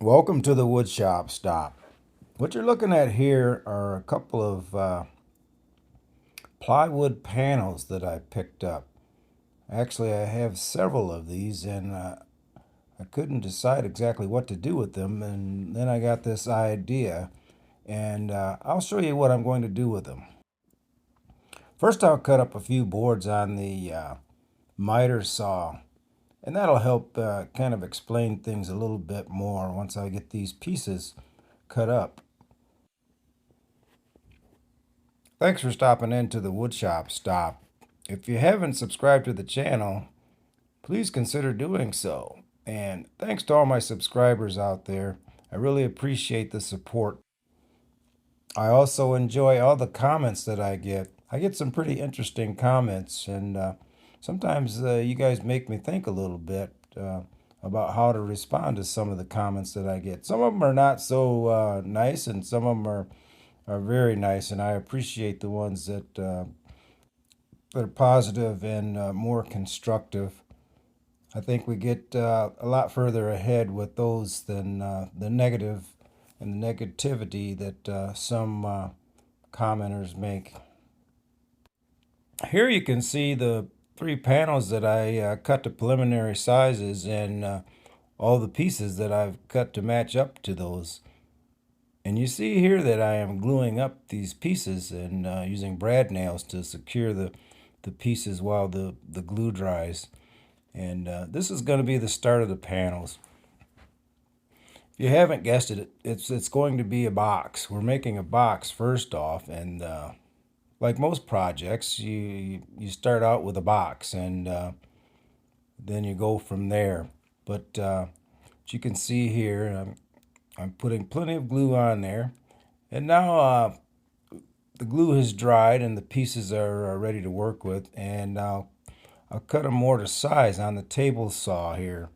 Welcome to the Woodshop stop. What you're looking at here are a couple of plywood panels that I picked up. Actually, I have several of these and I couldn't decide exactly what to do with them. And then I got this idea and I'll show you what I'm going to do with them. First, I'll cut up a few boards on the miter saw. And that'll help kind of explain things a little bit more once I get these pieces cut up. Thanks for stopping into the Woodshop stop. If you haven't subscribed to the channel, please consider doing so. And thanks to all my subscribers out there. I really appreciate the support. I also enjoy all the comments that I get. I get some pretty interesting comments, and sometimes you guys make me think a little bit about how to respond to some of the comments that I get. Some of them are not so nice, and some of them are very nice, and I appreciate the ones that are positive and more constructive. I think we get a lot further ahead with those than the negative and the negativity that some commenters make. Here you can see the three panels that I cut to preliminary sizes and all the pieces that I've cut to match up to those. And you see here that I am gluing up these pieces and using brad nails to secure the pieces while the glue dries. And this is going to be the start of the panels. If you haven't guessed it, it's going to be a box. We're making a box first off, and like most projects, you start out with a box, and then you go from there. But as you can see here, I'm putting plenty of glue on there, and now the glue has dried and the pieces are ready to work with, and I'll cut them more to size on the table saw here.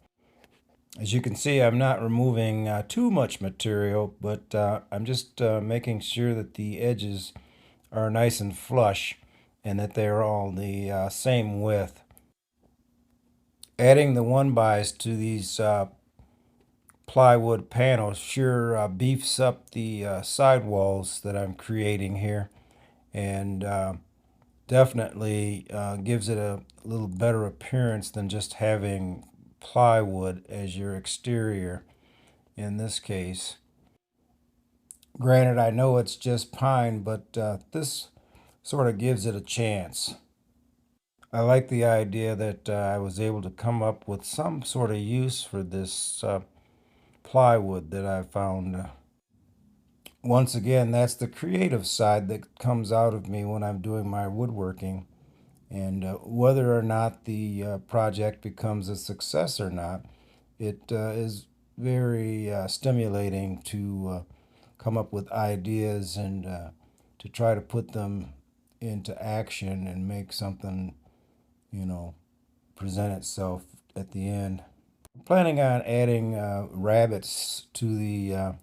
As you can see, I'm not removing too much material, but I'm just making sure that the edges are nice and flush and that they're all the same width. Adding the 1-bys to these plywood panels sure beefs up the sidewalls that I'm creating here, and definitely gives it a little better appearance than just having plywood as your exterior in this case. Granted, I know it's just pine, but this sort of gives it a chance. I like the idea that I was able to come up with some sort of use for this plywood that I found. Once again, that's the creative side that comes out of me when I'm doing my woodworking. And whether or not the project becomes a success or not, it is very stimulating to come up with ideas and to try to put them into action and make something, you know, present itself at the end. I'm planning on adding rabbets to the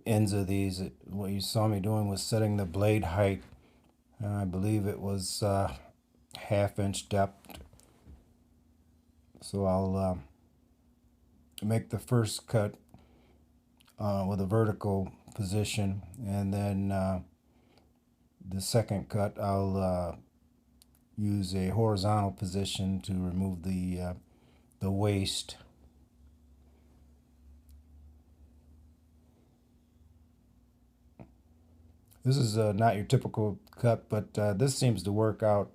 ends of these. What you saw me doing was setting the blade height. I believe it was half-inch depth. So I'll make the first cut with a vertical position, and then the second cut I'll use a horizontal position to remove the waste. This is not your typical cut, but this seems to work out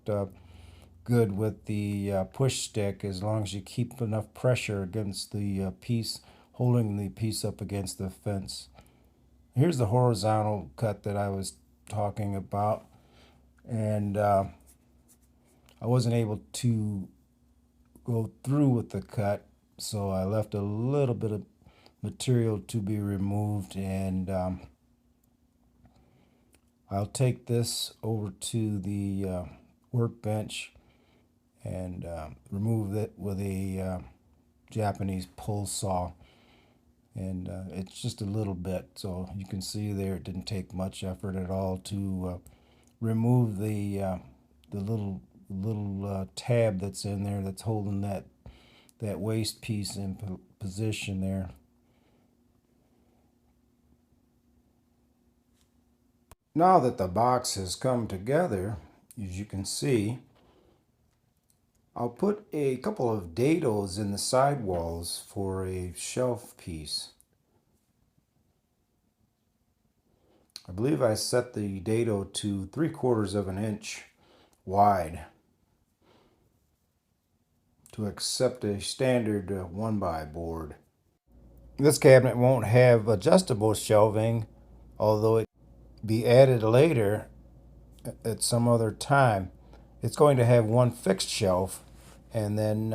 good with the push stick as long as you keep enough pressure against the piece, holding the piece up against the fence. Here's the horizontal cut that I was talking about, and I wasn't able to go through with the cut, so I left a little bit of material to be removed, and I'll take this over to the workbench and remove it with a Japanese pull saw. And it's just a little bit, so you can see there it didn't take much effort at all to remove the little tab that's in there, that's holding that waste piece in position there. Now that the box has come together, as you can see, I'll put a couple of dados in the sidewalls for a shelf piece. I believe I set the dado to 3/4 of an inch wide to accept a standard 1x board. This cabinet won't have adjustable shelving, although it be added later at some other time. It's going to have one fixed shelf and then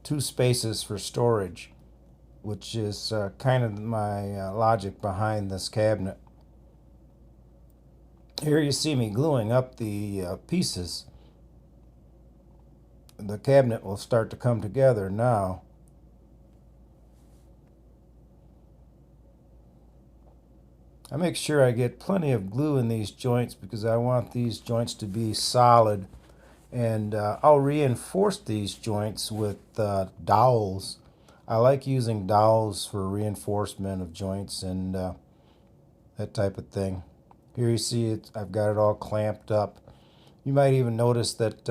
two spaces for storage, which is kind of my logic behind this cabinet. Here you see me gluing up the pieces. The cabinet will start to come together now. I make sure I get plenty of glue in these joints because I want these joints to be solid, and I'll reinforce these joints with dowels. I like using dowels for reinforcement of joints and that type of thing. Here you see it, I've got it all clamped up. You might even notice that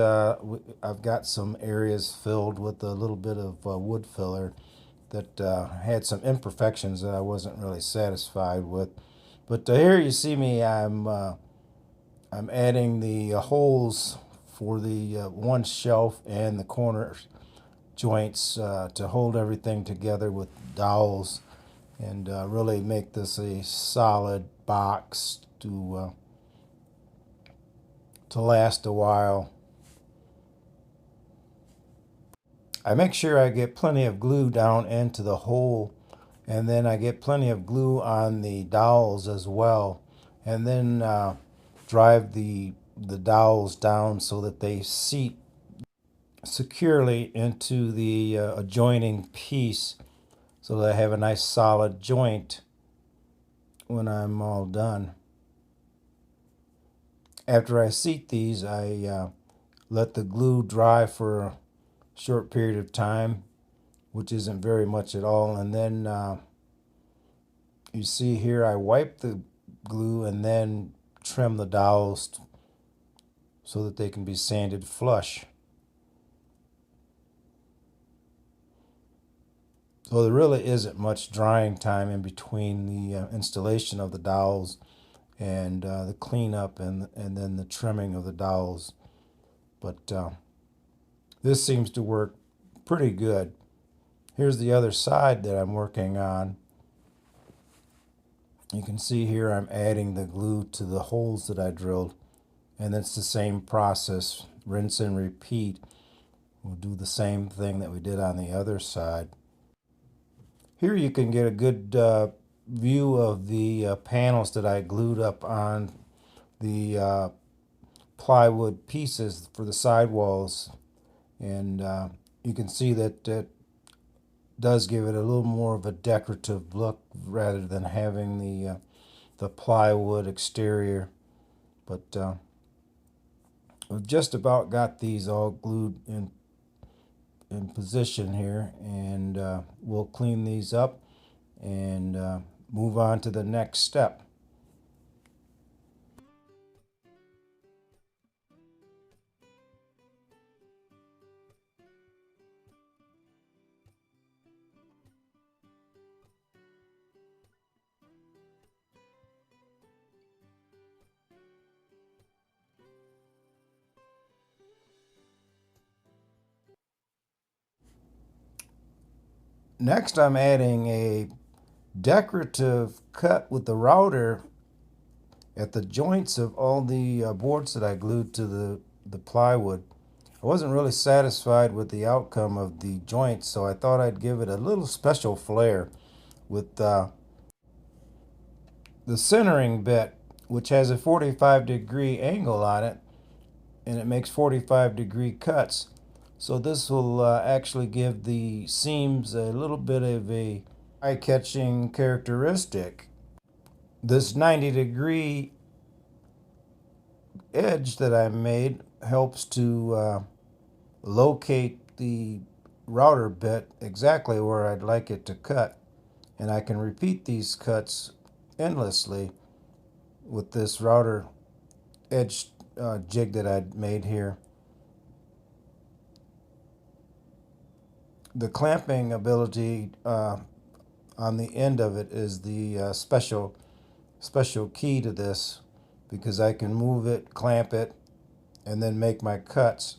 I've got some areas filled with a little bit of wood filler that had some imperfections that I wasn't really satisfied with. But here you see me, I'm adding the holes for the one shelf and the corner joints to hold everything together with dowels and really make this a solid box to last a while. I make sure I get plenty of glue down into the hole, and then I get plenty of glue on the dowels as well, and then drive the dowels down so that they seat securely into the adjoining piece so that I have a nice solid joint when I'm all done. After I seat these, I let the glue dry for a short period of time, which isn't very much at all, and then you see here I wipe the glue and then trim the dowels so that they can be sanded flush. So there really isn't much drying time in between the installation of the dowels and the cleanup and then the trimming of the dowels. But this seems to work pretty good. Here's the other side that I'm working on. You can see here I'm adding the glue to the holes that I drilled, and it's the same process, rinse and repeat. We'll do the same thing that we did on the other side. Here you can get a good view of the panels that I glued up on the plywood pieces for the sidewalls, and you can see that it does give it a little more of a decorative look rather than having the plywood exterior. But we've just about got these all glued in position here, and we'll clean these up and move on to the next step. Next, I'm adding a decorative cut with the router at the joints of all the boards that I glued to the plywood. I wasn't really satisfied with the outcome of the joints, so I thought I'd give it a little special flair with the centering bit, which has a 45-degree angle on it, and it makes 45-degree cuts. So this will actually give the seams a little bit of a eye-catching characteristic. This 90-degree edge that I made helps to locate the router bit exactly where I'd like it to cut, and I can repeat these cuts endlessly with this router edge jig that I made here. The clamping ability on the end of it is the special key to this, because I can move it, clamp it, and then make my cuts.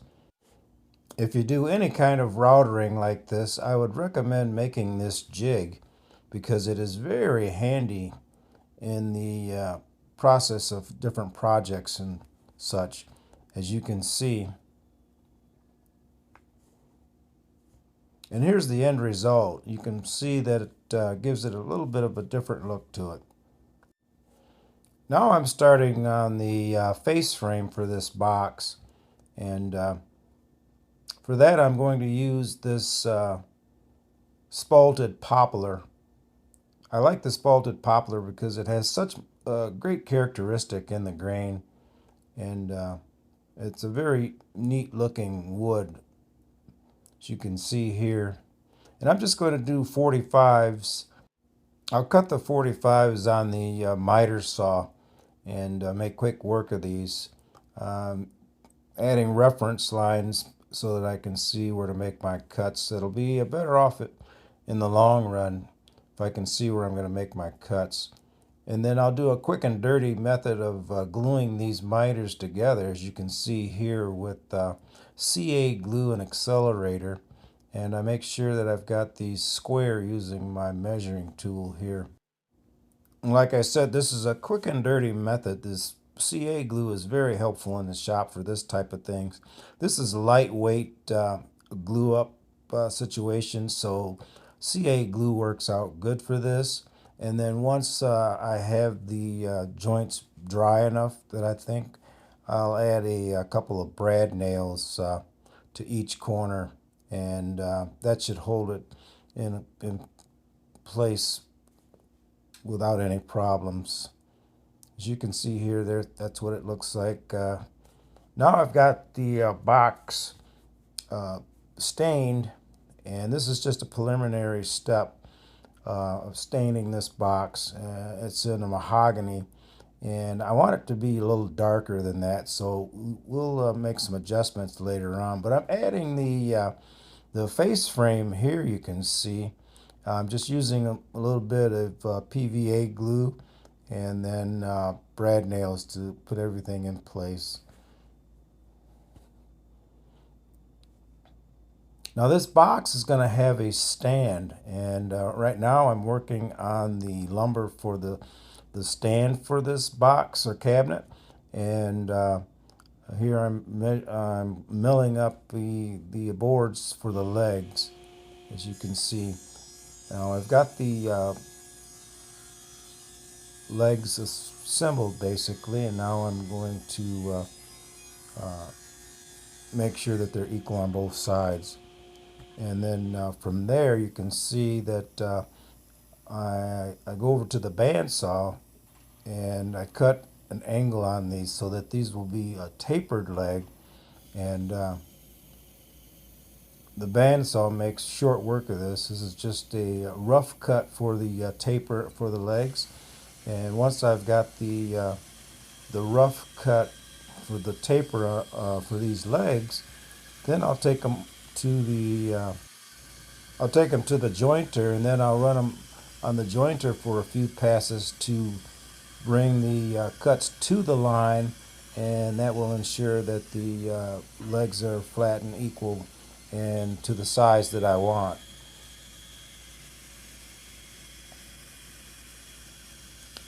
If you do any kind of routering like this, I would recommend making this jig because it is very handy in the process of different projects and such, as you can see. And here's the end result. You can see that it gives it a little bit of a different look to it. Now I'm starting on the face frame for this box, and for that I'm going to use this spalted poplar. I like the spalted poplar because it has such a great characteristic in the grain, and it's a very neat looking wood, as you can see here. And I'm just going to do 45s. I'll cut the 45s on the miter saw and make quick work of these, adding reference lines so that I can see where to make my cuts. It'll be better off in the long run if I can see where I'm going to make my cuts. And then I'll do a quick and dirty method of gluing these miters together, as you can see here, with CA glue and accelerator. And I make sure that I've got these square using my measuring tool here. And like I said, this is a quick and dirty method. This CA glue is very helpful in the shop for this type of things. This is lightweight glue up situation, so CA glue works out good for this. And then once I have the joints dry enough that I think, I'll add a couple of brad nails to each corner, and that should hold it in place without any problems. As you can see here, that's what it looks like. Now I've got the box stained, and this is just a preliminary step of staining this box. It's in a mahogany, and I want it to be a little darker than that, so we'll make some adjustments later on. But I'm adding the face frame here. You can see I'm just using a little bit of PVA glue and then brad nails to put everything in place. Now this box is going to have a stand, and right now I'm working on the lumber for the stand for this box or cabinet, and here I'm milling up the boards for the legs, as you can see. Now I've got the legs assembled basically, and now I'm going to make sure that they're equal on both sides. And then from there you can see that I go over to the bandsaw and I cut an angle on these so that these will be a tapered leg, and the bandsaw makes short work of this. This is just a rough cut for the taper for the legs, and once I've got the rough cut for the taper for these legs, then I'll take them to the jointer, and then I'll run them on the jointer for a few passes to bring the cuts to the line, and that will ensure that the legs are flat and equal and to the size that I want.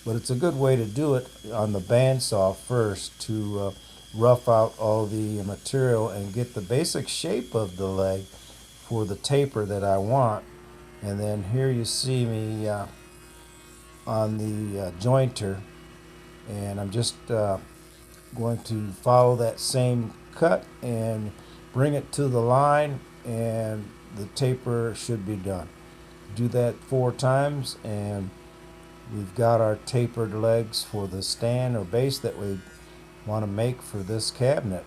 But it's a good way to do it on the bandsaw first, to rough out all the material and get the basic shape of the leg for the taper that I want. And then here you see me on the jointer, and I'm just going to follow that same cut and bring it to the line, and the taper should be done. Do that 4 times and we've got our tapered legs for the stand or base that we want to make for this cabinet.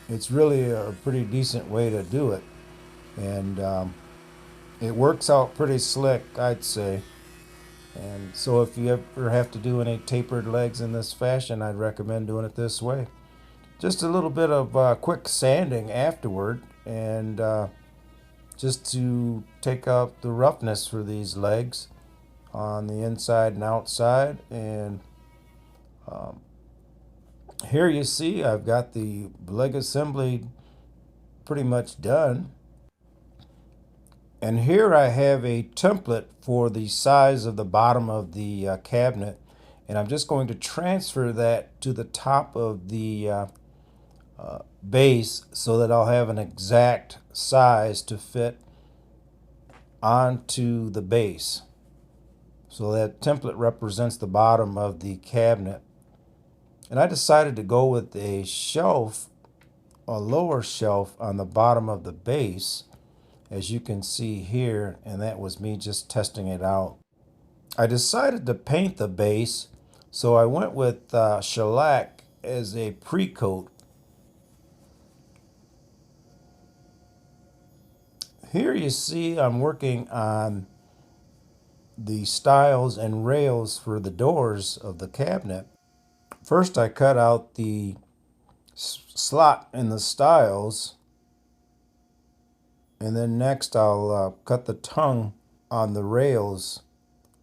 It's really a pretty decent way to do it, and it works out pretty slick, I'd say. And so if you ever have to do any tapered legs in this fashion, I'd recommend doing it this way. Just a little bit of quick sanding afterward, and just to take out the roughness for these legs on the inside and outside. And um, here you see I've got the leg assembly pretty much done. And here I have a template for the size of the bottom of the cabinet, and I'm just going to transfer that to the top of the base so that I'll have an exact size to fit onto the base. So that template represents the bottom of the cabinet. And I decided to go with a shelf, a lower shelf on the bottom of the base, as you can see here, and that was me just testing it out. I decided to paint the base, so I went with shellac as a pre-coat. Here you see I'm working on the stiles and rails for the doors of the cabinet. First I cut out the slot in the stiles, and then next I'll cut the tongue on the rails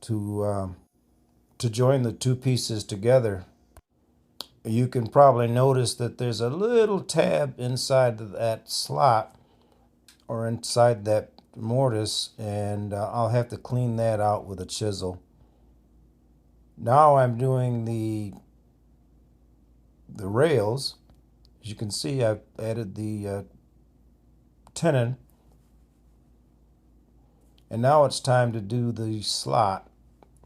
to join the two pieces together. You can probably notice that there's a little tab inside of that slot or inside that mortise, and I'll have to clean that out with a chisel. Now I'm doing the rails. As you can see, I've added the tenon, and now it's time to do the slot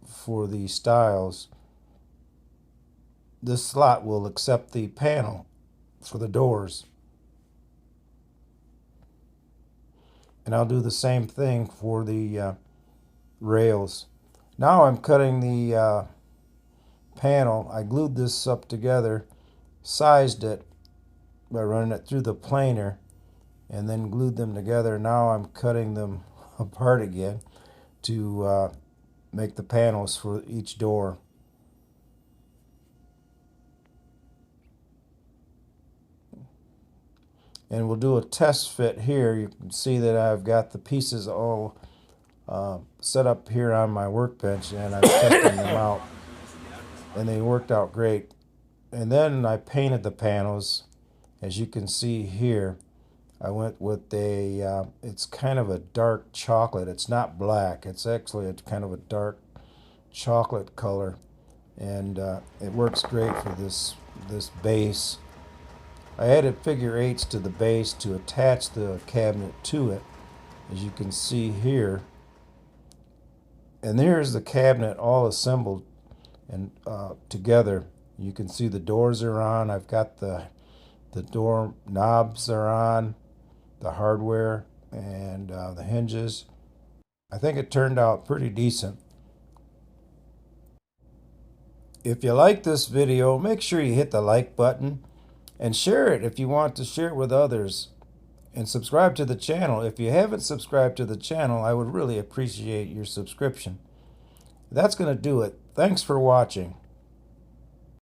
for the stiles. This slot will accept the panel for the doors. And I'll do the same thing for the rails. Now I'm cutting the panel. I glued this up together, sized it by running it through the planer, and then glued them together. Now I'm cutting them apart again to make the panels for each door. And we'll do a test fit here. You can see that I've got the pieces all set up here on my workbench, and I'm testing them out, and they worked out great. And then I painted the panels. As you can see here, I went with it's kind of a dark chocolate. It's not black. It's actually kind of a dark chocolate color, and it works great for this base. I added figure eights to the base to attach the cabinet to it, as you can see here. And there's the cabinet all assembled and together. You can see the doors are on. I've got the door knobs are on, the hardware, and the hinges. I think it turned out pretty decent. If you like this video, make sure you hit the like button and share it if you want to share it with others. And subscribe to the channel. If you haven't subscribed to the channel, I would really appreciate your subscription. That's going to do it. Thanks for watching.